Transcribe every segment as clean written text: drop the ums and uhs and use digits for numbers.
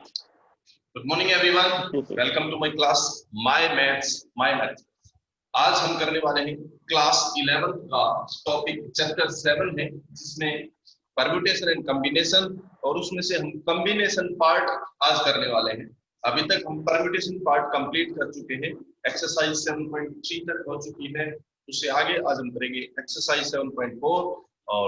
Good morning everyone, welcome to my class my maths my maths. आज हम करने वाले हैं क्लास 11 का टॉपिक चैप्टर 7 है, जिसमें परम्यूटेशन एंड कॉम्बिनेशन, और उसमें से हम कॉम्बिनेशन पार्ट आज करने वाले हैं। अभी तक हम परम्यूटेशन पार्ट कंप्लीट कर चुके हैं, एक्सरसाइज 7.3 तक हो चुकी है। उससे आगे आज हम करेंगे एक्सरसाइज 7.4 और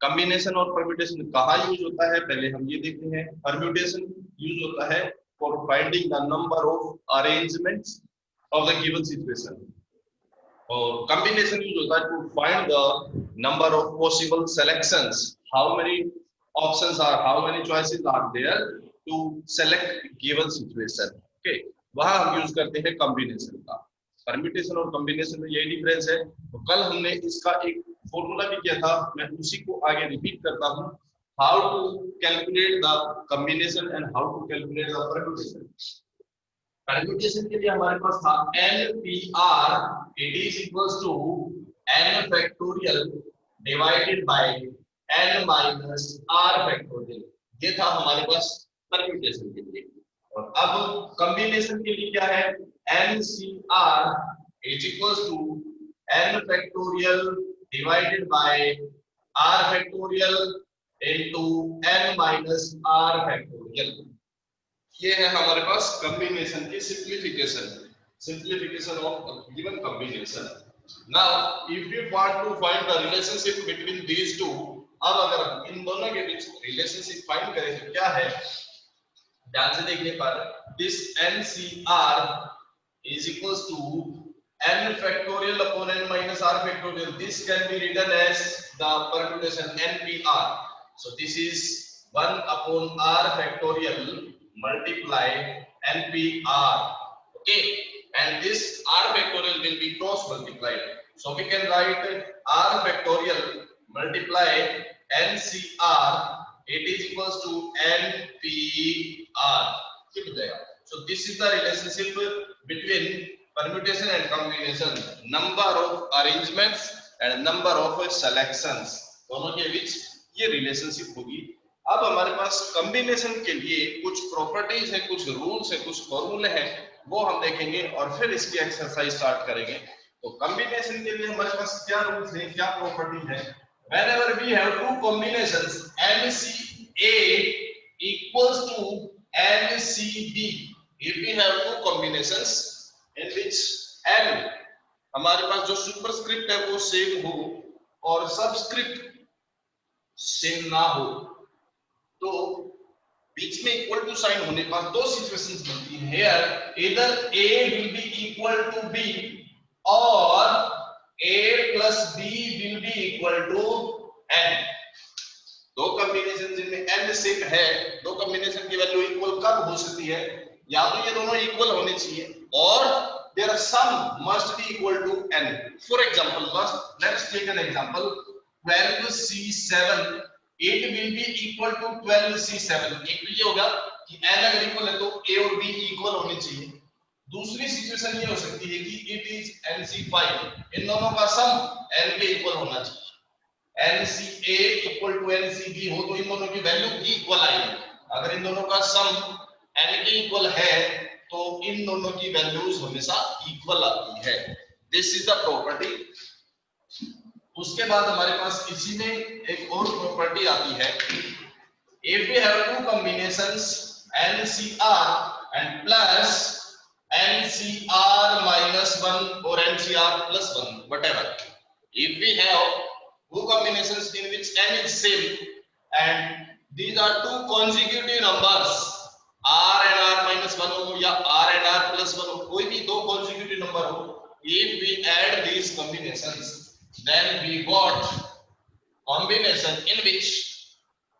कॉम्बिनेशन और परम्यूटेशन कहाँ यूज होता है पहले हम ये देखते हैं। परम्यूटेशन यूज होता है for finding the number of arrangements of the given situation, और कॉम्बिनेशन यूज होता है to find the number of possible selections, how many options are, how many choices are there to select given situation. Okay, वहां हम use करते हैं combination का। Permutation और combination में यही डिफरेंस है। तो कल हमने इसका एक फॉर्मूला भी किया था, मैं उसी को आगे रिपीट करता हूं। How to calculate the combination and how to calculate the permutation. Permutation के लिए हमारे पास था NPR, it is equals to n factorial divided by n minus r factorial. ये था हमारे पास परम्यूटेशन के लिए। और अब कॉम्बिनेशन के लिए क्या है, NCR is equals to n factorial divided by r factorial into n minus r factorial. ये है हमारे पास कॉम्बिनेशन की simplification of given combination. Now if you want to find the relationship between these two, अब अगर हम इन दोनों के बीच रिलेशनशिप फाइंड करें तो क्या है, ध्यान से देखने पर this NCR is equals to n factorial upon n minus r factorial. This can be written as the permutation NPR. So this is 1 upon r factorial multiply NPR. Okay, and this r factorial will be cross multiplied. So we can write r factorial multiply NCR, it is equals to NPR. ठीक हो जाएगा। So this is the relationship between permutation and combination, number of arrangements and number of selections, दोनों के बीच ये relationship होगी। अब हमारे पास कॉम्बिनेशन के लिए कुछ प्रॉपर्टीज है, कुछ रूल्स है, कुछ फॉर्मूले हैं, वो हम देखेंगे और फिर इसकी एक्सरसाइज स्टार्ट करेंगे। तो कॉम्बिनेशन के लिए हमारे पास क्या रूल्स है, क्या प्रॉपर्टी है। whenever we have two combinations NCA equals to NCB, if we have two combinations in which n हमारे पास जो सुपरस्क्रिप्ट है वो सेम हो और सबस्क्रिप्ट सेम ना हो, तो बीच में इक्वल टू साइन होने पर दो सिचुएशंस बनती है। हियर इधर A will be equal to B और A plus B will be equal to n। दो कॉम्बिनेशन जिनमें n सेम है, दो कॉम्बिनेशन की वैल्यू इक्वल कब हो सकती है, या तो ये दोनों इक्वल होने चाहिए और their sum must be equal to n. For example, let's take an example, 12C7 it will be equal to 12C7। एक तो ये होगा कि n अगर इक्वल है तो a और b इक्वल होने चाहिए। दूसरी सिचुएशन ये हो सकती है कि it is NC5, इन दोनों का सम n के इक्वल होना चाहिए। NCA इक्वल टू NCB हो तो इन दोनों की वैल्यू भी इक्वल आएगी। अगर इन दोनों का सम n के इक्वल है तो इन दोनों की वैल्यूज हमेशा इक्वल आती है। This is the property. उसके बाद हमारे पास इसी में एक और प्रॉपर्टी आती है, if we have two combinations NCR and plus NCR minus 1 or NCR plus 1, whatever, if we have two combinations in which n is same and these are two consecutive numbers, r and r minus 1 हो या r and r plus 1 हो, कोई भी दो consecutive number हो, if we add these combinations then we got combination in which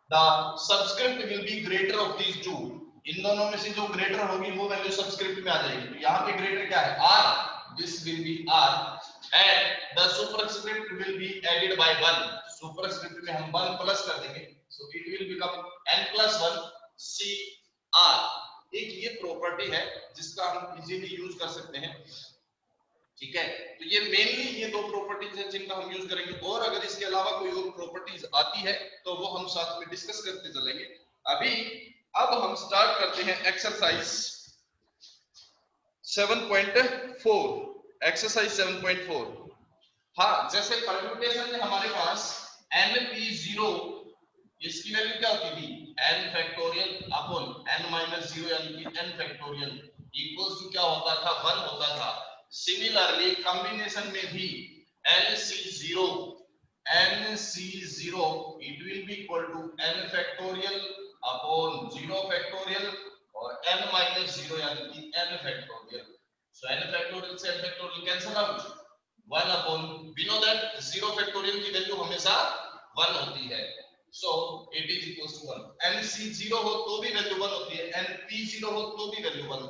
the subscript will be greater of these two। इन दोनों में से जो ग्रेटर होगी वो वैल्यू सबस्क्रिप्ट में आ जाएगी। तो यहाँ पे ग्रेटर क्या है, r, this will be r and the superscript will be added by 1। Superscript में हम 1 प्लस कर देंगे, so it will become n plus 1 CR। एक ये प्रॉपर्टी है जिसका हम इजीली यूज कर सकते हैं। ठीक है, तो ये मेनली ये दो प्रॉपर्टीज हैं जिनका हम यूज करेंगे, और अगर इसके अलावा कोई और प्रॉपर्टीज आती है तो वो हम साथ में डिस्कस करते चलेंगे। अभी अब हम स्टार्ट करते हैं एक्सरसाइज 7.4। एक्सरसाइज 7.4। हाँ, जैसे परम्यूटेशन में हमारे पास np0, इसकी वैल्यू क्या होती थी, n factorial upon n minus 0 यानी कि n फैक्टोरियल इक्वल्स टू क्या होता था, 1 होता था। सिमिलरली कॉम्बिनेशन में भी nc0 it will be equal to n factorial upon 0 factorial और n माइनस 0 यानी कि n factorial. So n factorial से n factorial cancel out, 1 upon, we know that 0 factorial की वैल्यू हमेशा 1 होती है। So it is equal to 1। nc0 हो तो भी वैल्यू 1 होती है, np0 हो तो भी वैल्यू 1।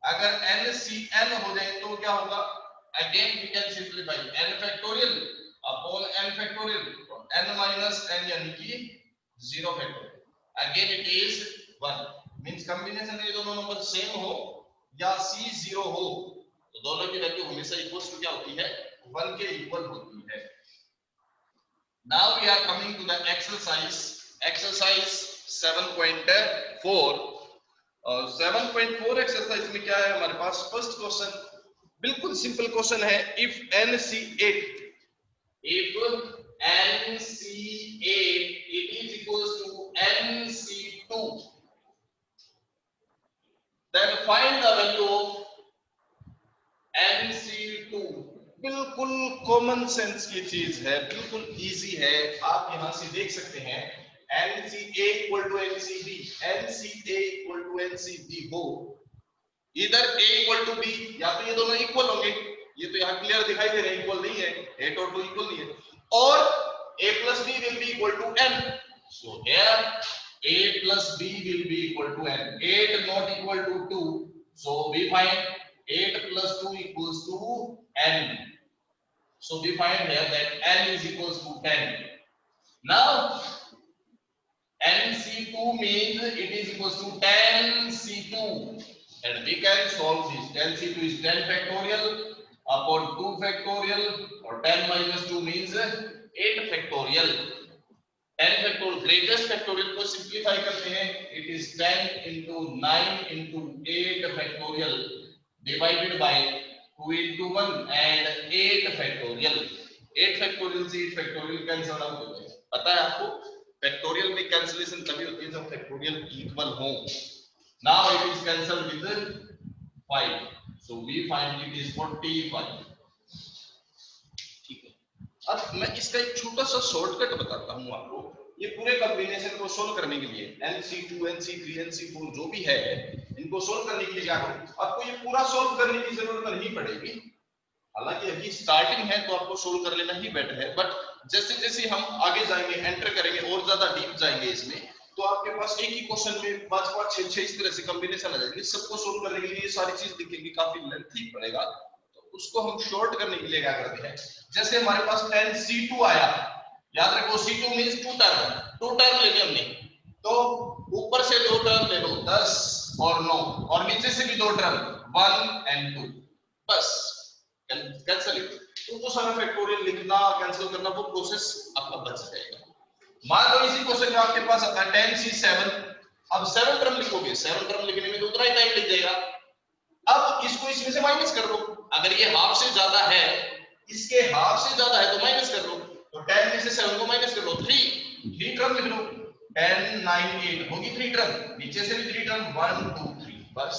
अगर ncn हो जाए तो क्या होगा, again we can simplify n factorial upon n factorial और n माइनस n यानी कि 0 factorial. Again it is 1। Means combination में दोनों नंबर सेम हो या c0 हो तो दोनों की वैल्यू हमेशा इक्वल टू क्या होती है, 1 के इक्वल होती है। Now we are coming to the exercise 7.4। और 7.4 एक्सरसाइज में क्या है हमारे पास, फर्स्ट क्वेश्चन बिल्कुल सिंपल क्वेश्चन है। If nc8 it is equals to nc2, then find the value of nc2। बिल्कुल कॉमन सेंस की चीज है, बिल्कुल इजी है। आप यहां से देख सकते हैं nca equal to ncb, nca equal to ncb हो, इधर a इक्वल टू b, या तो ये दोनों इक्वल होंगे, ये तो यहाँ क्लियर दिखाई दे रहे हैं इक्वल नहीं है, 8 और 2 इक्वल नहीं है, और a plus b will be equal to n। so here a plus b will be equal to n, 8 not equal to 2, so we find 8 plus 2 equals to n, so we find here that n is equals to 10। now nc2 means it is equals to 10c2 and we can solve this। 10c2 is 10 factorial upon 2 factorial or 10 minus 2 means 8 factorial। 10 factorial greatest factorial को simplify करते हैं, it is 10 into 9 into 8 factorial divided by 2 into 1 and 8 factorial। 8 factorial से 8 factorial cancel out हो जाएगा। पता है आपको factorial में कैंसिलेशन तभी होती है जब फैक्टोरियल इक्वल हो। Now it is cancelled with 5, so we find it is 45। ठीक है, अब मैं इसका एक छोटा सा शॉर्टकट बताता हूं आपको। ये पूरे कॉम्बिनेशन को सोल्व करने के लिए nc2 nc3 nc4 जो भी है इनको सोल्व करने के लिए क्या करूं, आपको ये पूरा सोल्व करने की जरूरत नहीं पड़ेगी। हालांकि अभी स्टार्टिंग है तो आपको सोल्व कर लेना ही बेटर है, बट जैसे जैसे हम आगे जाएंगे, एंटर करेंगे और ज्यादा डीप जाएंगे इसमें, तो आपके पास एक ही क्वेश्चन में 5 6 इस तरह से कॉम्बिनेशन आ जाएंगे। सबको सोल्व करने के लिए ये सारी चीज लिखेंगे, काफी लेंथी पड़ेगा, तो उसको हम शॉर्ट करने के लिए क्या करते हैं, जैसे हमारे पास 10c2 आया, याद रखो c2 मींस 2 टर्म लेंगे हमने, तो ऊपर से 2 टर्म ले लो 10 और 9 और नीचे से भी 2 टर्म 1 and 2, बस कैंसिल। तो सारा फैक्टोरियल लिखना कैंसिल करना वो प्रोसेस आपका बच जाएगा। मान लो इसी क्वेश्चन में आपके पास आता है 10c7, अब 7 टर्म लिखोगे, 7 टर्म लिखने में तो उतना ही टाइम लग जाएगा। अब इसको इसमें से माइनस कर दो, अगर ये हाफ से ज्यादा है, इसके हाफ से ज्यादा है तो माइनस कर दो, तो 10 में से 7 को माइनस कर लो, 3 टर्म लिख लो, 10 9 8 होगी 3 टर्म, नीचे से भी 3 टर्म 1 2 3, बस।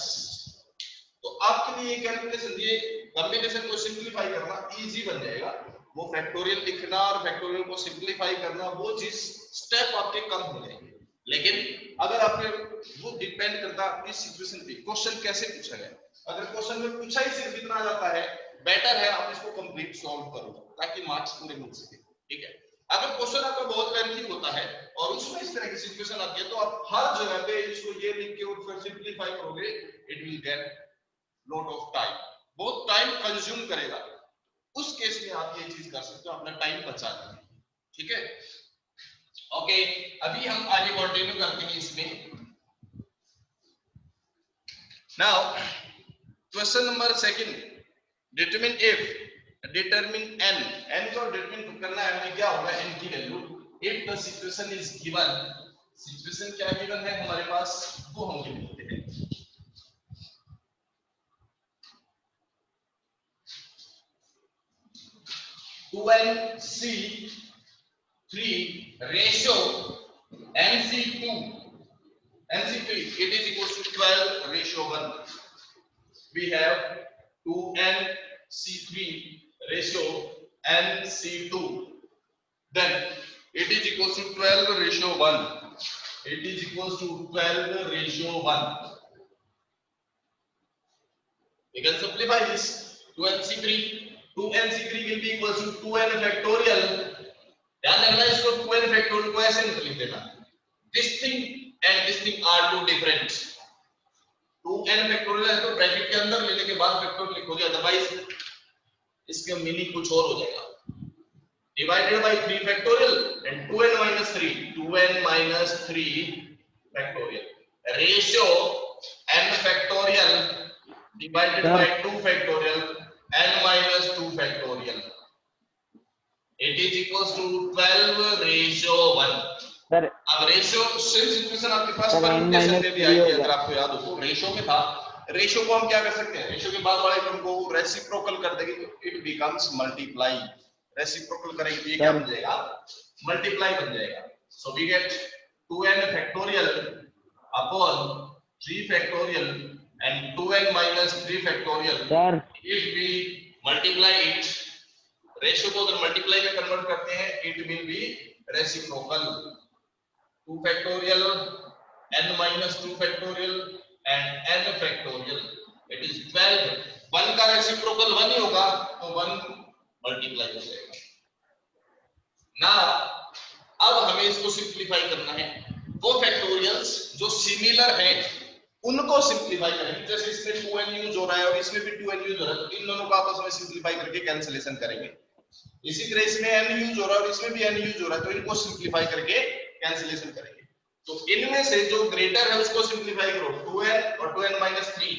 तो आपके लिए कैलकुलेशन, ये कॉम्बिनेशन को सिंपलीफाई करना इजी बन जाएगा। वो फैक्टोरियल लिखना और फैक्टोरियल को सिंपलीफाई करना वो चीज स्टेप आपके कम हो जाएंगे। लेकिन अगर आपने, वो डिपेंड करता है आपकी सिचुएशन पे, क्वेश्चन कैसे पूछा गया। अगर क्वेश्चन में पूछा ही सिर्फ इतना जाता है, बेटर है आप इसको कंप्लीट सॉल्व करो ताकि मार्क्स पूरे मिल सके। ठीक है, अगर क्वेश्चन आपका बहुत लेंथी होता है और उसमें इस तरह की सिचुएशन आती है, तो आप हर जगह पे इसको ये लिख के और फिर सिंपलीफाई करोगे, it will get lot of time, बहुत टाइम कंज्यूम करेगा। उस केस में आप ये चीज कर सकते हो, अपना टाइम बचा लें। ठीक है, ओके, अभी हम आगे कंटिन्यू करते हैं इसमें। Now question number second, determine if, determine n को डिटरमिन करना है हमें, क्या होगा n की value, if the situation is given situation क्या गिवन है हमारे पास वो हम लिखते हैं। Two N C 3 ratio NC2 NC3 it is equals to 12 ratio 1. We have 2NC3 ratio NC2, then it is equals to 12 ratio 1. It is equals to 12 ratio 1. You can simplify this. 2NC3 will be equals to 2n factorial. ध्यान रखना इसको 2n factorial को ऐसे नहीं लिख देना. This thing and this thing are two different. 2n factorial है तो ब्रैकेट के अंदर लेने के बाद फैक्टोरियल लिखोगे, अदरवाइज इसका मीनिंग कुछ और हो जाएगा. Divided by 3 factorial and 2n minus 3. 2n minus 3 factorial. Ratio n factorial divided by 2 factorial n minus 2 factorial. It is equals to 12 ratio 1. Sir अब रेशियो सेम सिचुएशन आपके पास परम्यूटेशन में भी आई थी, अगर आपको याद हो तो रेशियो में था. रेशियो को हम क्या कर सकते हैं, रेशियो के बाद वाले टर्म को रेसिप्रोकल कर देंगे तो इट बिकम्स मल्टीप्लाई. रेसिप्रोकल करेंगे तो ये क्या बन जाएगा, मल्टीप्लाई बन जाएगा. So we get 2n factorial upon 3 factorial and 2n minus 3 factorial. Sir If we multiply it, ratio को अगर मल्टीप्लाई में कन्वर्ट करते हैं it will be reciprocal. 2 factorial n minus 2 factorial and n factorial, it is 12. 1 का reciprocal 1 ही होगा तो 1 multiply हो जाएगा. ना अब हमें इसको सिंपलीफाई करना है. वो फैक्टोरियल्स जो सिमिलर हैं उनको सिंपलीफाई करेंगे. जैसे इसमें 2n यूज हो रहा है और इसमें भी 2n यूज हो रहा है तो इन दोनों का आपस में सिंपलीफाई करके कैंसिलेशन करेंगे. इसी तरह इसमें n यूज हो रहा है और इसमें भी n यूज हो रहा है तो इनको सिंपलीफाई करके कैंसिलेशन करेंगे. तो इनमें से जो ग्रेटर है उसको सिंपलीफाई करो. 2n और 2n minus 3.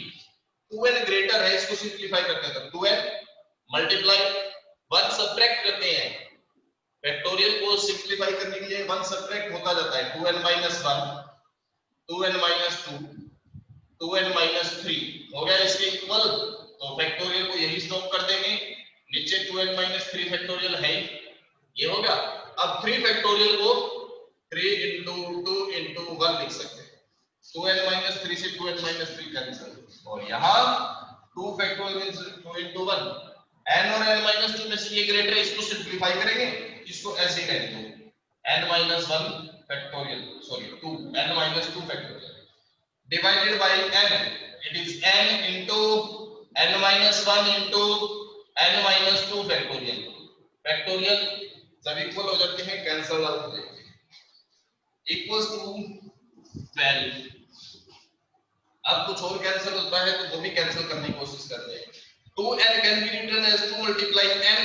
2n ग्रेटर है, इसको सिंपलीफाई करते हैं तो 2n मल्टीप्लाई 1 सब्ट्रैक्ट करते हैं. फैक्टोरियल को सिंपलीफाई करने के लिए 1 सब्ट्रैक्ट होता जाता है. 2n minus 1, 2n minus 2, 2n minus 3 हो गया इसके इक्वल. तो फैक्टोरियल को यही स्टॉप कर देंगे. नीचे 2n minus 3 फैक्टोरियल है, ये होगा. अब 3 फैक्टोरियल को 3 into 2 into 1 लिख सकते हैं. 2n minus 3 से 2n minus 3 कैंसिल और यहाँ 2 फैक्टोरियल मींस 2 into 1. n और n minus 2 में से ये ग्रेटर है, इसको सिंपलीफाई करेंगे, इसको ऐसे ही रहने दो. n minus 1 factorial sorry 2 n minus 2 factorial divided by n. It is n into n minus 1 into n minus 2 factorial. Factorial जब इक्वल हो जाते हैं कैंसिल आउट हो जाएंगे. Equals to 12. अब कुछ और कैंसिल होता है तो वो भी कैंसिल करने की कोशिश करते हैं. 2n can be written as 2 multiply n.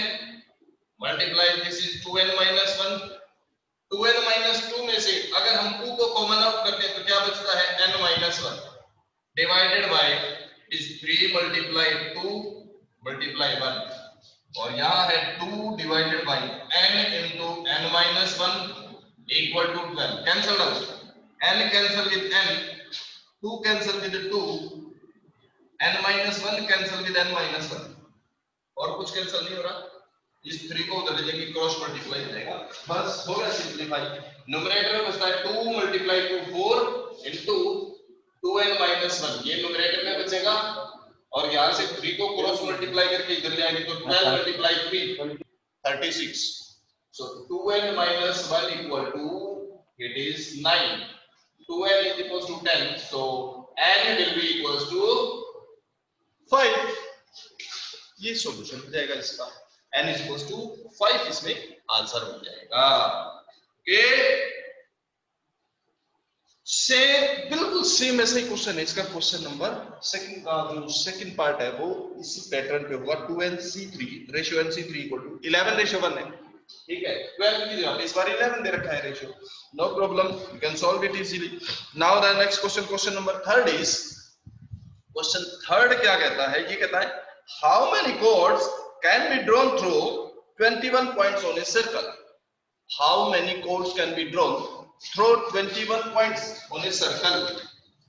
Multiply this is 2n minus 1. 2n minus 2 में से अगर हम 2 को कॉमन आउट करते हैं तो क्या बचता है, n minus 1 divided by is 3 multiply 2 multiply 1 और यहाँ है 2 divided by n into n minus 1 equal to 12. Cancel out. n cancel with n, 2 cancel with 2, n minus 1 cancel with n minus 1 और कुछ कैंसिल नहीं हो रहा. इस 3 को उधर ले जाएंगे, क्रॉस मल्टीप्लाई हो जाएगा, बस हो गया सिंपलीफाई. न्यूमरेटर में बचता है 2 मल्टीप्लाई 2 4 into 2n minus 1. ये न्यूमरेटर में बचेगा और यहाँ से 3 को क्रॉस मल्टीप्लाई करके इधर ले आएंगे तो 12 multiply 3 36. So 2n minus 1 equal to it is 9. 2n is equals to 10. So n will be equals to 5. ये सॉल्यूशन हो जाएगा इसका. n is equals to 5 इसमें आंसर हो जाएगा. ओके से बिल्कुल सेम ऐसा ही क्वेश्चन है इसका. क्वेश्चन नंबर सेकंड का जो सेकंड पार्ट है वो इसी पैटर्न पे होगा. 2nc3 ratio nc3 equal to 11 ratio 1 है, ठीक है. 12 की जगह पे इस बार 11 दे रखा है ratio. No problem, you can solve it easily. Now the next question, question number 3 is, question 3 क्या कहता है, ये कहता है how many chords can be drawn through 21 points on a circle. How many chords can be drawn through 21 points on a circle.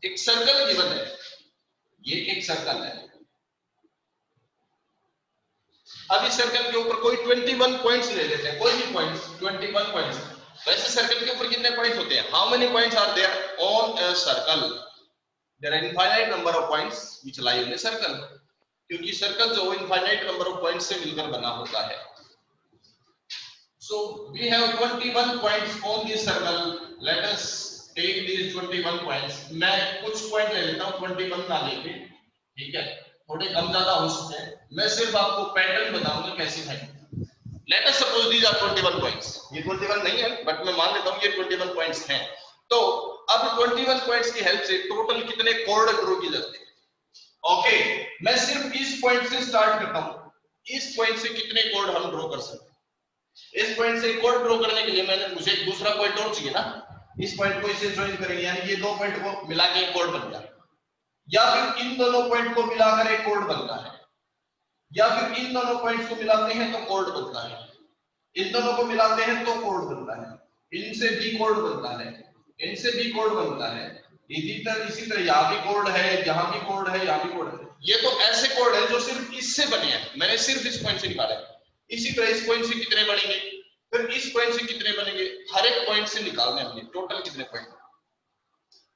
एक circle given है, ये एक सर्कल है। अब इस सर्कल के ऊपर कोई 21 पॉइंट्स ले लेते हैं, कोई भी पॉइंट्स 21 पॉइंट्स। वैसे सर्कल के ऊपर कितने पॉइंट्स होते हैं? How many points are there on a circle? There are infinite number of points which lie on a circle. क्योंकि सर्कल जो इनफाइनाइट नंबर ऑफ पॉइंट्स से मिलकर बना होता है। So we have 21 points on this circle. Let us take these 21 points. मैं कुछ point ले लेता हूँ, 21 ना लेके, ठीक है, थोड़े कम ज्यादा हो सकते हैं। मैं सिर्फ आपको पैटर्न बताऊंगा कैसे है। Let us suppose these are 21 points. ये 21 नहीं है, बट मैं मान लेता हूँ ये 21 पॉइंट्स हैं। तो अब 21 पॉइंट्स की हेल्प से टोटल कितने कोड ड्रॉ किए जाते हैं? ओके, मैं सिर्फ इस पॉइंट से स्टार्ट करता हूँ। इस पॉइंट से कितने कोड हम ड्रॉ कर सकते हैं? इस पॉइंट से कोड ड्रॉ करने के लिए मुझे एक दूसरा पॉइंट और चाहिए ना। इस पॉइंट को इससे ज्वाइन करेंगे, यानी ये दो पॉइंट को मिला के एक कोड बन गया। या फिर इन दोनों पॉइंट को मिलाकर एक कोड बनता है, या फिर इन दोनों पॉइंट्स को मिलाते हैं तो कोड बनता है, इन दोनों को मिलाते हैं तो कोड बनता है, इनसे भी कोड बनता है, इनसे भी कोड बनता है। इसी तरह यहाँ भी कोड है, यहाँ भी कोड है, यहाँ भी कोड है। ये तो ऐसे कोड है जो सिर्फ इससे बने हैं, मैंने सिर्फ इस पॉइंट से निकाले। इसी तरह इस पॉइंट से कितने बनेंगे, फिर इस पॉइंट से कितने बनेंगे, हर एक पॉइंट से निकालने हमने टोटल कितने पॉइंट।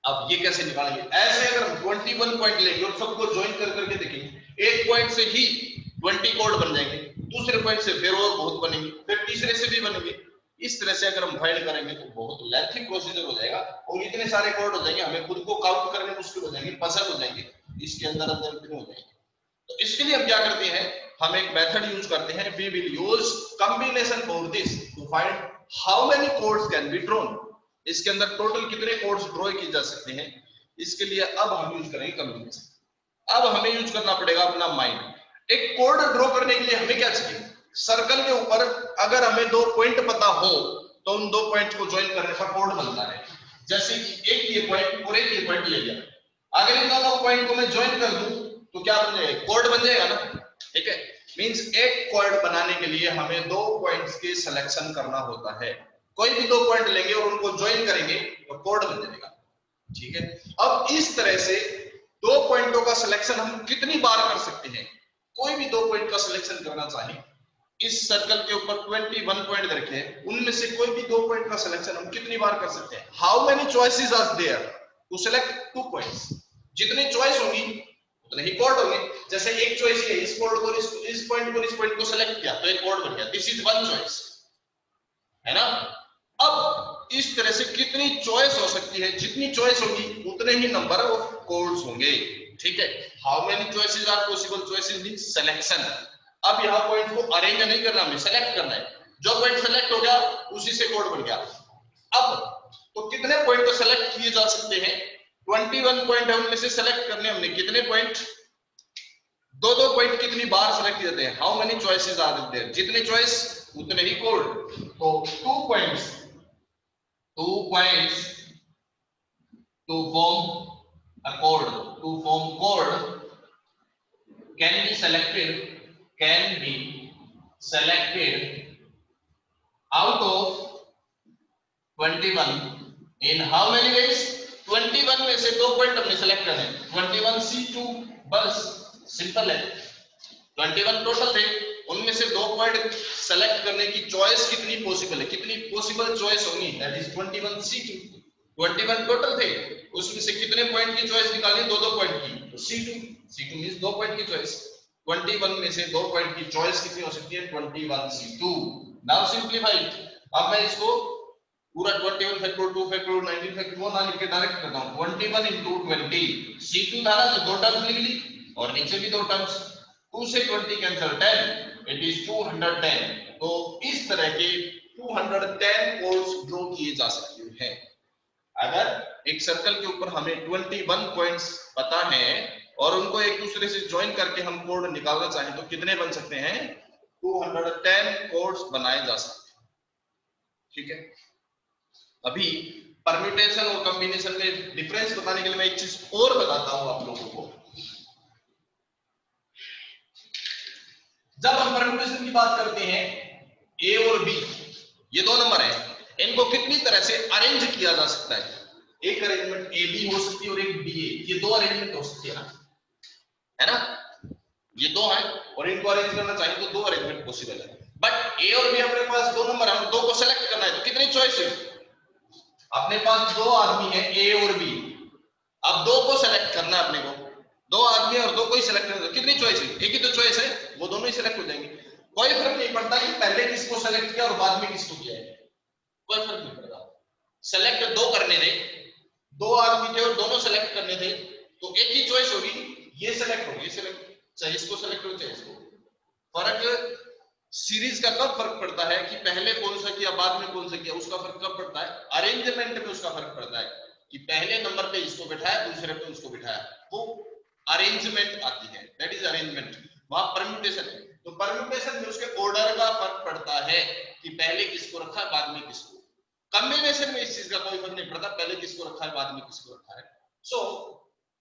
अब ये कैसे निकालेंगे? ऐसे अगर 21 पॉइंट लेंगे और सबको ज्वाइन कर करके देखेंगे, एक पॉइंट से ही 20 कोड बन जाएंगे, दूसरे पॉइंट से फिर और बहुत बनेंगे, फिर तीसरे से भी बनेंगे। इस तरह से अगर हम फाइंड करेंगे तो बहुत लेंथी प्रोसीजर हो जाएगा और इतने सारे कोड हो जाएंगे, हमें खुद को काउंट करने मुश्किल हो जाएंगे, पजल हो जाएंगे, इसके अंदर अंदर इतने हो जाएंगे। तो इसके लिए हम क्या करते हैं, हम एक मेथड यूज करते हैं। We will use combination for this to find how many chords can be drawn. इसके अंदर टोटल कितने कोड्स ड्रॉ किए जा सकते हैं, इसके लिए अब हम यूज करेंगे कॉम्बिनेशन। अब हमें यूज करना पड़ेगा अपना माइंड। एक कोड ड्रॉ करने के लिए हमें क्या चाहिए? सर्कल के ऊपर अगर हमें दो पॉइंट पता हो तो उन दो पॉइंट को ज्वाइन करने का कोड बनता है। जैसे कि एक ये पॉइंट और एक ये पॉइंट ले लिया, अगर इन दोनों पॉइंट को मैं ज्वाइन कर दूं तो क्या बन जाएगा? कोड बन जाएगा ना, ठीक है। मींस एक कोड बनाने के लिए हमें दो पॉइंट्स के सिलेक्शन करना होता है। कोई भी दो पॉइंट लेंगे और उनको ज्वाइन करेंगे तो कोड बन जाएगा, ठीक है। अब इस तरह से दो पॉइंटों का सिलेक्शन हम कितनी बार कर सकते हैं? कोई भी दो पॉइंट का सिलेक्शन करना चाहे, इस सर्कल के ऊपर 21 पॉइंट रखे हैं, उनमें से कोई भी दो पॉइंट का सिलेक्शन हम कितनी बार कर सकते हैं? How many choices are there to select two points? जितनी चॉइस होगी उतने ही कोड होंगे। जैसे एक चॉइस है, इस कोड को इस पॉइंट को सिलेक्ट किया तो एक कोड बन गया, दिस इज वन चॉइस, है ना। अब इस तरह से कितनी चॉइस हो सकती है? जितनी चॉइस होगी उतने ही नंबर ऑफ कोड्स होंगे, ठीक है। How many choices are possible? Choices means selection. अब यहाँ पॉइंट को अरेंज नहीं करना, हमें सेलेक्ट करना है। जो पॉइंट सेलेक्ट हो गया उसी से कोड बन गया। अब तो कितने पॉइंट को सेलेक्ट किए जा सकते हैं? 21 पॉइंट है, उनमें से सेलेक्ट करने हमने कितने पॉइंट? दो दो पॉइंट कितनी बार सेलेक्ट किए जाते हैं? How many choices are there? जितने चॉइस उतने ही कोड। तो 2 points to form a code, to form code can be selected out of 21 in how many ways? 21 में से दो पॉइंट हमने सेलेक्ट करने हैं, 21C2, बस सिंपल है। 21 टोटल थे, उनमें से दो पॉइंट सेलेक्ट करने की चॉइस कितनी पॉसिबल है? कितनी पॉसिबल चॉइस होगी? That is 21C2। 21 टोटल थे, उसमें से कितने पॉइंट की चॉइस निकालनी? दो दो पॉइंट की, तो C2 मींस दो पॉइंट की चॉइस। 21 में से दो पॉइंट की चॉइस कितनी हो सकती है? 21C2। Now simplify. अब मैं इसको पूरा 21 फैक्टोरियल 2 फैक्टोरियल 19 फैक्टोरियल वो ना लिख के डायरेक्ट करता हूं। 21 into 20, C2 था ना तो दो टर्म्स लिख ली और नीचे भी दो टर्म्स। 2 से 20 कैंसिल, 10, इट इज 210। तो इस तरह के 210 कोड्स ड्रॉ किए जा सकते हैं। अगर एक सर्कल के ऊपर हमें 21 पॉइंट्स पता है और उनको एक दूसरे से ज्वाइन करके हम कोड निकालना चाहें तो कितने बन सकते हैं? 210 कोड्स बनाए जा सकते हैं, ठीक है। अभी परम्यूटेशन और कॉम्बिनेशन में डिफरेंस बताने के लिए मैं एक चीज और बताता हूं आप लोगों को। जब हम परम्यूटेशन की बात करते हैं, ए और बी ये दो नंबर है, इनको कितनी तरह से अरेंज किया जा सकता है। एक अरेंजमेंट ए बी हो सकती है और एक बी ए, ये दो अरेंजमेंट हो सकती है ना, ये दो है और इनको अरेंज करना चाहिए तो दो अरेंजमेंट पॉसिबल है। बट ए और बी अपने पास दो नंबर है, दो को सेलेक्ट करना है तो कितनी चॉइस है, अपने पास दो आदमी है ए और बी, अब दो को सेलेक्ट करना है अपने को, दो आदमी और दो को ही सेलेक्ट करना है, कितनी चॉइस है, एक ही तो चॉइस है, वो दोनों ही सेलेक्ट हो जाएंगे। कोई फर्क नहीं पड़ता कि पहले किसको सेलेक्ट किया और बाद में किसको किया है, कोई फर्क नहीं पड़ता। सेलेक्ट दो करने थे, दो आदमी थे और दोनों सेलेक्ट करने थे तो एक ही चॉइस होगी, ये सेलेक्ट होगी, सेलेक्ट चाहे इसको सेलेक्ट हो चाहे इसको। फर्क सीरीज का कब फर्क पड़ता है कि पहले कौन सा किया बाद में कौन सा किया, उसका फर्क कब पड़ता है, अरेंजमेंट में उसका फर्क पड़ता है कि पहले नंबर पे इसको बिठाया दूसरे पे उसको बिठाया, वो अरेंजमेंट आती है, दैट इज अरेंजमेंट। वहां परम्यूटेशन है तो परम्यूटेशन में उसके ऑर्डर का फर्क पड़ता है कि पहले किसको रखा है बाद में किसको। कॉम्बिनेशन में इस चीज का कोई फर्क नहीं पड़ता पहले किसको रखा है बाद में किसको रखा है। So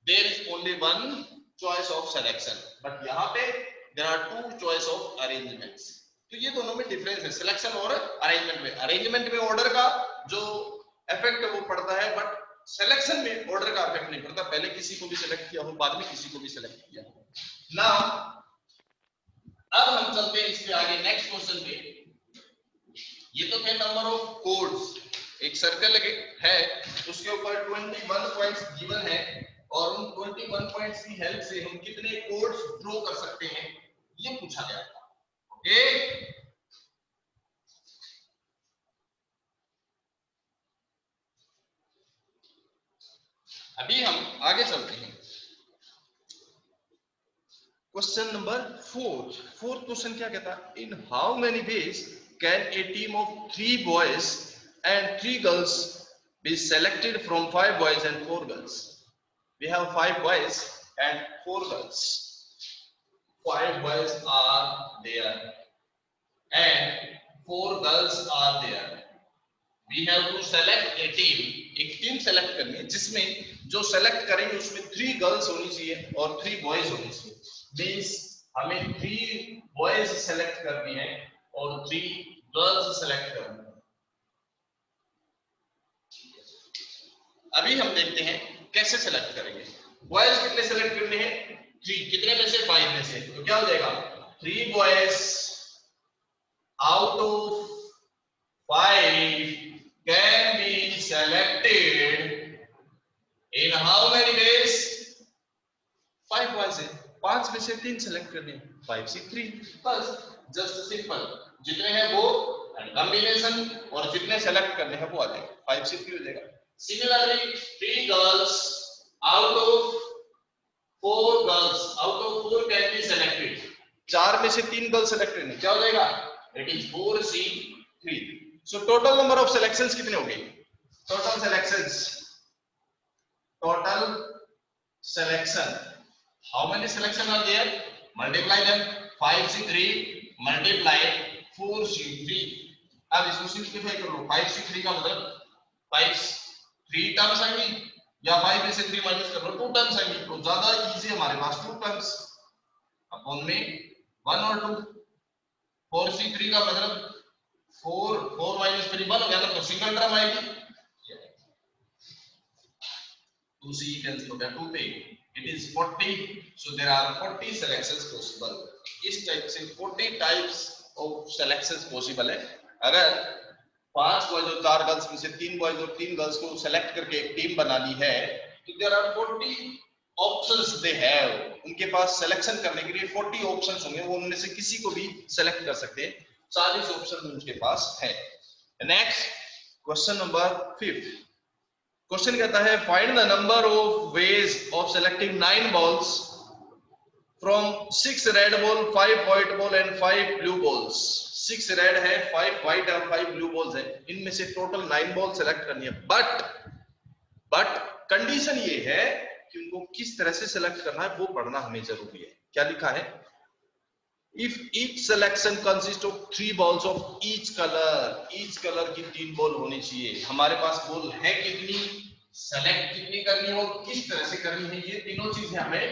there is only one choice of selection, but यहाँ पे there are two choice of arrangements. तो ये दोनों में डिफरेंस है सिलेक्शन और अरेंजमेंट में। अरेंजमेंट में ऑर्डर का जो इफेक्ट है वो पड़ता है, बट सिलेक्शन में ऑर्डर का इफेक्ट नहीं पड़ता, पहले किसी को भी सिलेक्ट किया हो बाद में किसी को भी सिलेक्ट किया हो। नाउ अब हम चलते हैं इसके आगे नेक्स्ट क्वेश्चन पे। ये तो थे नंबर ऑफ कोड्स, एक सर्कल है उसके ऊपर 21 पॉइंट्स गिवन है और उन 21 पॉइंट्स की हेल्प से हम कितने कोड्स ड्रॉ कर सकते हैं ये पूछा गया था। ओके अभी हम आगे चलते हैं। क्वेश्चन नंबर फोर्थ क्वेश्चन क्या कहता है, in how many ways can a team of 3 boys and 3 girls be selected from 5 boys and 4 girls. We have 5 boys and 4 girls, 5 boys are there and 4 girls are there. We have to select a team, एक team select करनी है जिसमें जो select करेंगे उसमें 3 girls होनी चाहिए और 3 बॉयज होने चाहिए। मींस हमें 3 बॉयज सेलेक्ट करनी है और 3 गर्ल्स सेलेक्ट करनी है। अभी हम देखते हैं कैसे सेलेक्ट करेंगे। बॉयज कितने सेलेक्ट करने हैं, 3, कितने में से 5 में से, तो क्या हो जाएगा 3 boys out of 5 can be selected in how many ways, 5 boys है 5 में से 3 सेलेक्ट करने हैं, 5 से 3, बस जस्ट सिंपल, जितने हैं वो कॉम्बिनेशन और जितने सेलेक्ट करने हैं वो आ जाएगा, 5 से 3 हो जाएगा। Similarly 3 girls out of 4 girls out of 4 can be selected, 4 में से 3 गर्ल्स सेलेक्ट करने, क्या हो जाएगा it is 4C3. so total number of selections कितने हो गए, total selection how many selection are there, multiply them, 5C3 multiply 4C3। अब इसको सिंपलीफाई कर लो, 5C3 का मतलब 3 टर्म्स आएंगी या 5 में से 3 माइनस कर लो 2 टर्म्स आएंगी, तो ज्यादा इजी हमारे पास 2 टर्म्स अपॉन में 1 और 2। 4C3 का मतलब 4 माइनस 3 1 हो गया, तो सिंगल टर्म आएगी, 2C कैंसिल हो गया 2 पे, it is 40, so there are 40 selections possible. इस टाइप से 40 टाइप्स ऑफ सिलेक्शंस पॉसिबल है। अगर 5 बॉयज और 4 गर्ल्स में से 3 बॉयज और 3 गर्ल्स को सेलेक्ट करके एक टीम बनानी है तो there are 40 options they have, उनके पास सिलेक्शन करने के लिए 40 ऑप्शंस होंगे, वो उनमें से किसी को भी सेलेक्ट कर सकते हैं, 40 ऑप्शन उनके पास है। नेक्स्ट क्वेश्चन नंबर 5, क्वेश्चन कहता है find the number of ways of selecting 9 balls from 6 red ball 5 white ball and 5 blue balls. 6 red है 5 व्हाइट और 5 ब्लू बॉल्स है, इनमें से टोटल 9 बॉल सेलेक्ट करनी है, बट कंडीशन ये है कि उनको किस तरह से सेलेक्ट करना है वो पढ़ना हमें जरूरी है। क्या लिखा है, if each selection consist of 3 balls of each colour की 3 बॉल होनी चाहिए। हमारे पास बॉल है कितनी, सेलेक्ट कितनी करनी है और किस तरह से करनी है, ये तीनों चीजें हमें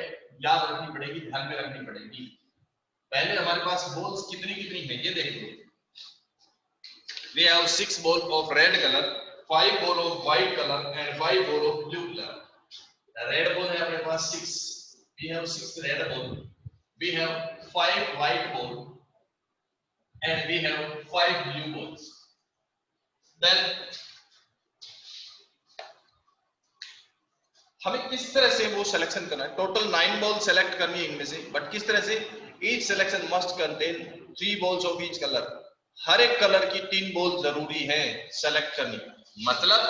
याद रखनी पड़ेगी, ध्यान में रखनी पड़ेगी। पहले हमारे पास बॉल्स कितनी है ये देख लो, We have 6 balls of red color, 5 balls of white color and 5 balls of blue color. Red ball है अपने पास 6. We have 6 red ball. We have 5 white ball and we have 5 blue balls. Then हमें किस तरह से वो selection करना है? Total 9 ball select करनी है इनमें से, बट किस तरह से? Each selection must contain 3 balls of each colour. हर एक कलर की 3 बॉल जरूरी है सेलेक्ट करनी. मतलब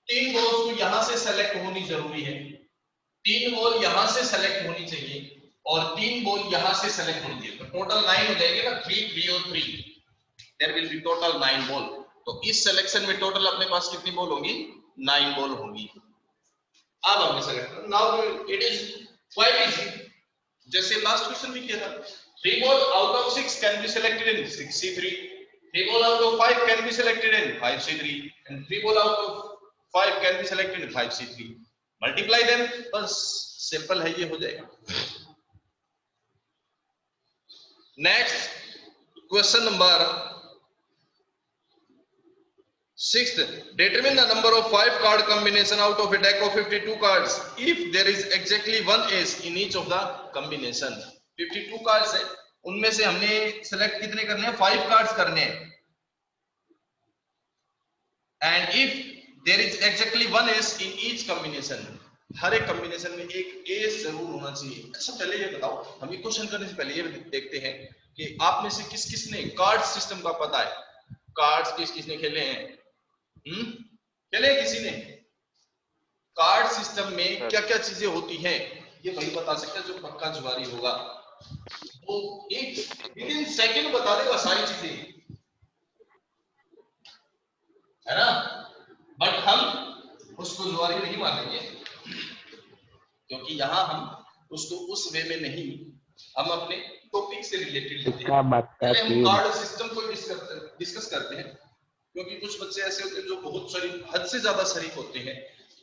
3 बॉल्स तो यहां से सेलेक्ट होनी जरूरी है, 3 बॉल यहां से सेलेक्ट होनी चाहिए और 3 बॉल यहां से सेलेक्ट होनी चाहिए. तो टोटल 9 हो जाएंगे ना, 3 3 और 3. There will be total 9 ball. तो इस सिलेक्शन में टोटल अपने पास कितनी बॉल होंगी? 9 बॉल होंगी. अब हमने select, now it is quite easy. जैसे लास्ट क्वेश्चन में किया था, 3 ball out of 6 can be selected in 6C3, 3 ball out of 5 can be selected in 5C3 and 3 ball out of 5 can be selected in 5C3. Multiply them, बस simple है, ये हो जाएगा. Next question number 6th, determine the number of 5 card combination out of a deck of 52 cards if there is exactly one ace in each of the combination. 52 cards है, उनमें से हमने select कितने करने हैं? 5 cards करने हैं. And if there is exactly one ace in each combination, हर एक combination में एक ace जरूर होना चाहिए. अच्छा पहले ये बताओ, हम ये क्वेश्चन करने से पहले ये देखते हैं कि आप में से किस किसने कार्ड सिस्टम का पता है? कार्ड्स किस किसने खेले हैं? खेले किसी ने? कार्ड सिस्टम में क्या क्या चीजें होती हैं ये वही बता सकता है जो पक्का जुआरी होगा. वो एक विदिन सेकंड बता देगा सारी चीजें, है ना. बट हम उसको जुआरी नहीं मानेंगे क्योंकि यहाँ हम उसको उस वे में नहीं, हम अपने टॉपिक से रिलेटेड लेते हैं. पहले हम कार्ड सिस्टम को डिस्कस करते हैं क्योंकि कुछ बच्चे ऐसे होते हैं जो बहुत शरीफ, हद से ज्यादा शरीफ होते हैं.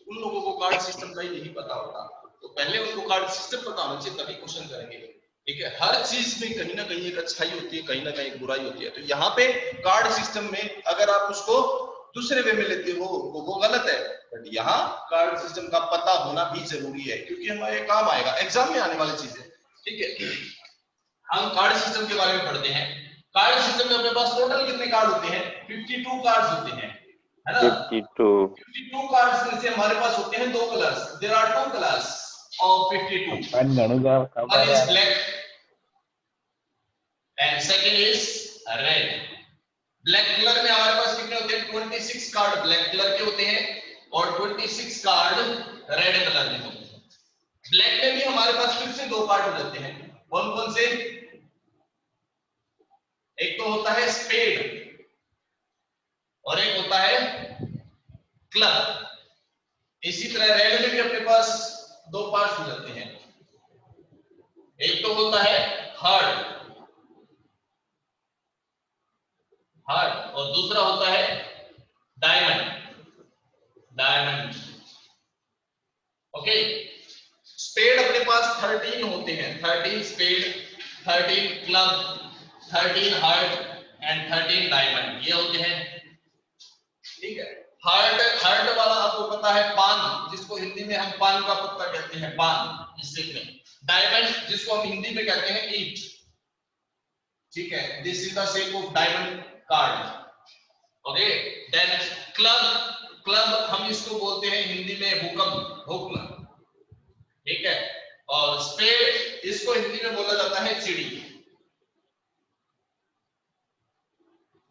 उन लोगों को कार्ड सिस्टम का ही नहीं पता होता. तो पहले उनको कार्ड सिस्टम पता होना चाहिए तभी क्वेश्चन करेंगे. ठीक है, हर चीज में कहीं ना कहीं एक अच्छाई होती है, कहीं ना कहीं एक बुराई होती है. तो यहाँ पे कार्ड सिस्टम में अगर आप उसको दूसरे वे में लेते हो तो वो गलत है. बट यहाँ कार्ड सिस्टम का पता होना भी जरूरी है क्योंकि हमारे काम आएगा, एग्जाम में आने वाली चीज है. ठीक है, हम कार्ड सिस्टम के बारे में पढ़ते हैं. कार्ड सिस्टम में अपने पास टोटल कितने कार्ड होते हैं? 52 कार्ड्स होते हैं, है ना. 52 कार्ड्स में से हमारे पास होते हैं 2 colours. There are 2 colours of 52. One is black and second is red. Black colour में हमारे पास कितने होते हैं? 26 कार्ड ब्लैक कलर के होते हैं और 26 कार्ड रेड कलर के होते हैं. ब्लैक में भी हमारे पास फिर से 2 कार्ड हो जाते हैं. कौन कौन से? एक तो होता है स्पेड और एक होता है क्लब. इसी तरह रेड में भी अपने पास 2 पार्ट्स हो जाते हैं. एक तो होता है हार्ट और दूसरा होता है डायमंड. ओके, स्पेड अपने पास 13 होते हैं. 13 spade, 13 club, 13 heart and 13 diamond, ये होते हैं. ठीक है, हार्ट वाला आपको पता है पान, जिसको हिंदी में हम पान का पत्ता कहते हैं, पान इस शेप में. डायमंड जिसको हम हिंदी में कहते हैं ईट. ठीक है, this is the shape of diamond card. Okay, then club हम इसको बोलते हैं हिंदी में हुक्म. ठीक है, और स्पेड इसको हिंदी में बोला जाता है चिड़ी.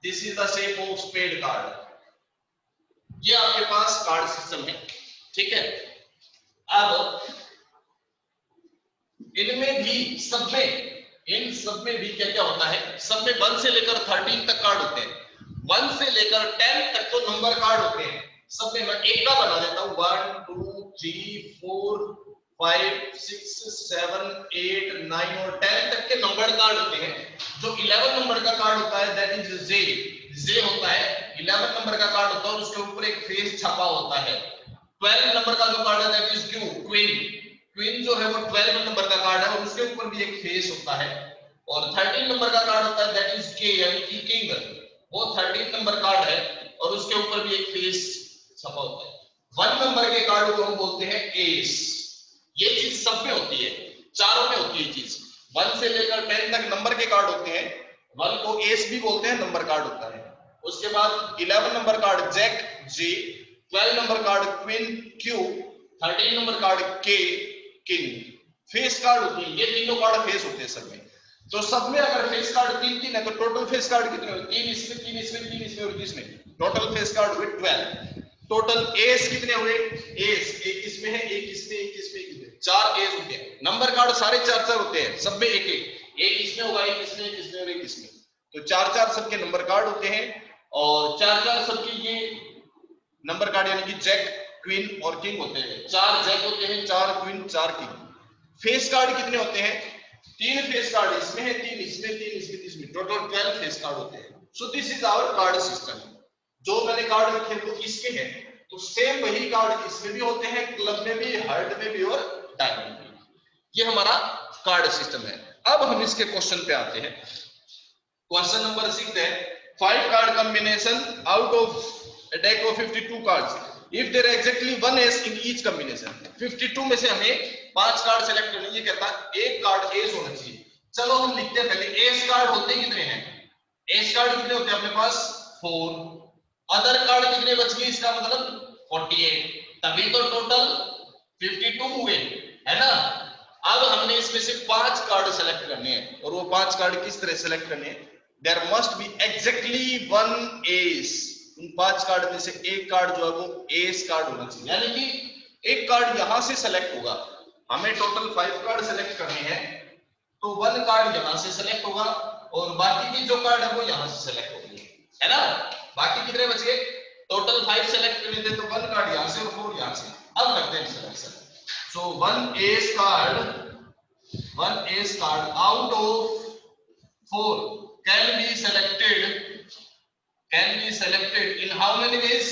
This is the shape of spade card. ये आपके पास कार्ड सिस्टम है. ठीक है, अब इनमें भी इन सब में भी क्या क्या होता है? सब में 1 से लेकर 13 तक कार्ड होते हैं. 1 से लेकर 10 तक तो नंबर कार्ड होते हैं. सब में मैं एक का बना देता हूं. 1 2 3 4 5 6 7 8 9 और 10 तक के नंबर कार्ड होते हैं. जो 11 नंबर का कार्ड होता है दैट इज जे होता है. 11 नंबर का कार्ड होता है और उसके ऊपर एक फेस छपा होता है. 12 नंबर का जो कार्ड है दैट इज क्वीन जो है वो 12 नंबर का कार्ड है और उसके ऊपर भी एक फेस होता है. और 13 नंबर का कार्ड होता है दैट इज के यानी कि किंग. वो 13 नंबर कार्ड है और उसके ऊपर भी एक फेस छपा होता है। 1 नंबर के कार्ड को हम बोलते हैं एस। ये चीज सब में होती है, चारों में होती है चीज। 1 से लेकर 10 तक नंबर के कार्ड होते हैं, 1 को एस भी बोलते हैं, नंबर कार्ड होता है। उसके बाद 11 नंबर कार्ड जैक जे, 12 number card queen Q, 13 number card के किंग। फेस कार्ड होती है, ये तीनों कार्ड फेस होते हैं सब में। तो सब में अगर फेस कार्ड 3-3 है तो टोटल फेस कार्ड कितने हुए? 3 इसमें, 3 इसमें, 3 इसमें और 3 इसमें। टोटल फेस कार्ड हुए 12। टोटल एस कितने हुए? एस एक इसमें है, एक इसमें, एक इसमें, एक इसमें, 4 एस होते हैं। नंबर कार्ड सारे 4-4 होते हैं, सब में एक एक, एक इसमें होगा, एक इसमें, एक इसमें और एक इसमें। तो 4-4 सबके नंबर कार्ड होते हैं और 4-4 सबके ये नंबर कार्ड यानी कि जैक, क्वीन और किंग होते हैं। 4 जैक होते हैं, 4 क्वीन, 4 किंग। फेस कार्ड कितने होते हैं? 3 फेस कार्ड इसमें है, 3 इसमें, 3 इसमें, इसमें, टोटल 12 फेस कार्ड होते हैं। So this is our card system. जो मैंने कार्ड रखे वो इसके हैं, तो सेम वही कार्ड इसमें भी होते हैं, क्लब में भी, हार्ट में भी और डायमंड में। ये हमारा कार्ड सिस्टम है। अब हम इसके क्वेश्चन पे आते हैं। क्वेश्चन नंबर 6 है 5 card combination out of a deck of 52 cards if there are exactly one ace in each combination। 52 में से हमें 5 कार्ड सेलेक्ट करनी है। ये कहता है एक कार्ड एस होना चाहिए। चलो हम लिखते हैं पहले एस कार्ड होते कितने हैं? एस कार्ड कितने होते हैं अपने पास? 4। अदर कार्ड कितने बच गए? इसका मतलब 48, तभी तो टोटल 52 हुए, है ना। अब हमने इसमें से 5 कार्ड सेलेक्ट करने हैं और वो 5 कार्ड किस तरह सेलेक्ट करने हैं? There must be exactly one ace. उन 5 कार्ड में से एक कार्ड जो है वो एस कार्ड होना चाहिए, यानी कि एक कार्ड यहां से सेलेक्ट होगा। हमें टोटल 5 कार्ड सेलेक्ट करने हैं, तो 1 कार्ड यहां से सेलेक्ट होगा और बाकी की जो कार्ड है वो यहां से सेलेक्ट होगी, है ना। बाकी कितने बच गए? टोटल 5 सेलेक्ट करने थे, तो 1 कार्ड यहां से और 4 यहां से। अब करते हैं selection. So 1 S card out of 4 can be selected in how many ways?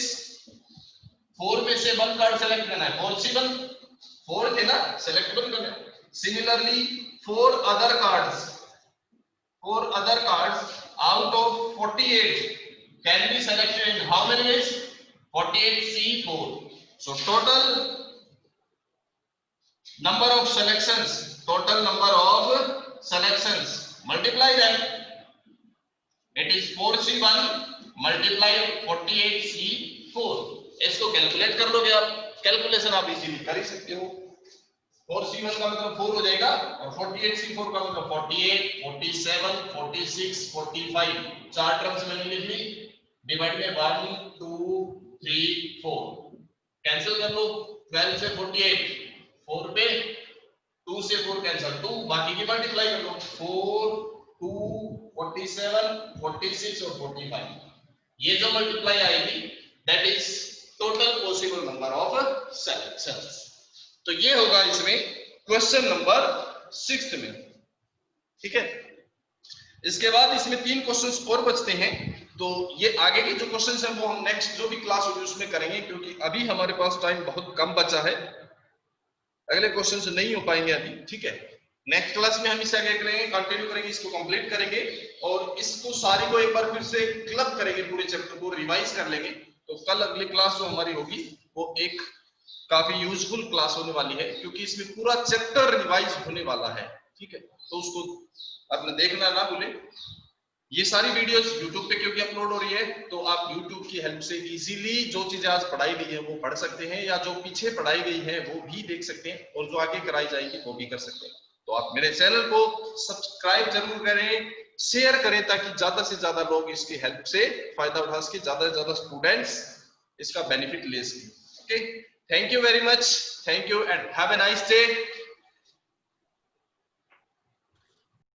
4 में से 1 कार्ड सेलेक्ट करना है, 4C1 4 थे ना, सेलेक्ट 1 करना है। Similarly 4 other cards out of 48 can be selected in how many ways? 48C4. So total number of selections multiply them. It is 4C1 multiply 48C4। इसको calculate कर लोगे आप, कैलकुलेशन आप इजीली कर ही सकते हो। 4C1 का मतलब 4 हो जाएगा और 48C4 का मतलब 48, 47, 46, 45। 4 टर्म्स मैंने लिख ली, डिवाइड में 1 2 3 4, कैंसिल कर लो। 12 से 48, 4 पे 2 से 4 कैंसिल, 2, बाकी की मल्टीप्लाई कर लो। 4 2 47 46 और 45, ये जो मल्टीप्लाई आएगी that is total possible number of selections. तो ये होगा इसमें क्वेश्चन नंबर 6 में, ठीक है। इसके बाद इसमें 3 क्वेश्चंस और बचते हैं, तो ये आगे के जो क्वेश्चंस हैं वो हम नेक्स्ट जो भी क्लास होगी उसमें करेंगे, क्योंकि अभी हमारे पास टाइम बहुत कम बचा है। अगले क्वेश्चंस नहीं हो पाएंगे अभी, ठीक है। नेक्स्ट क्लास में हम इसे आगे करेंगे, कंटिन्यू करेंगे, इसको कंप्लीट करेंगे और इसको सारी को एक बार फिर से क्लब करेंगे, पूरे चैप्टर को रिवाइज कर लेंगे। तो कल अगली क्लास जो हमारी होगी वो एक काफी यूजफुल क्लास होने वाली है, क्योंकि इसमें पूरा चैप्टर रिवाइज होने वाला है, ठीक है। तो उसको अपने देखना ना भूलें। ये सारी वीडियोस YouTube पे क्योंकि अपलोड हो रही है, तो आप YouTube की हेल्प से इजीली जो चीजें आज पढ़ाई गई है वो पढ़ सकते हैं, या जो पीछे पढ़ाई गई है वो भी देख सकते हैं, और जो आगे कराई जाएगी वो भी कर सकते हैं। तो आप मेरे चैनल को सब्सक्राइब जरूर करें, शेयर करें, ताकि ज्यादा से ज्यादा लोग इसकी हेल्प से फायदा उठा सके, ज्यादा से ज्यादा स्टूडेंट्स इसका बेनिफिट ले सके। Okay, thank you very much, thank you and have a nice day.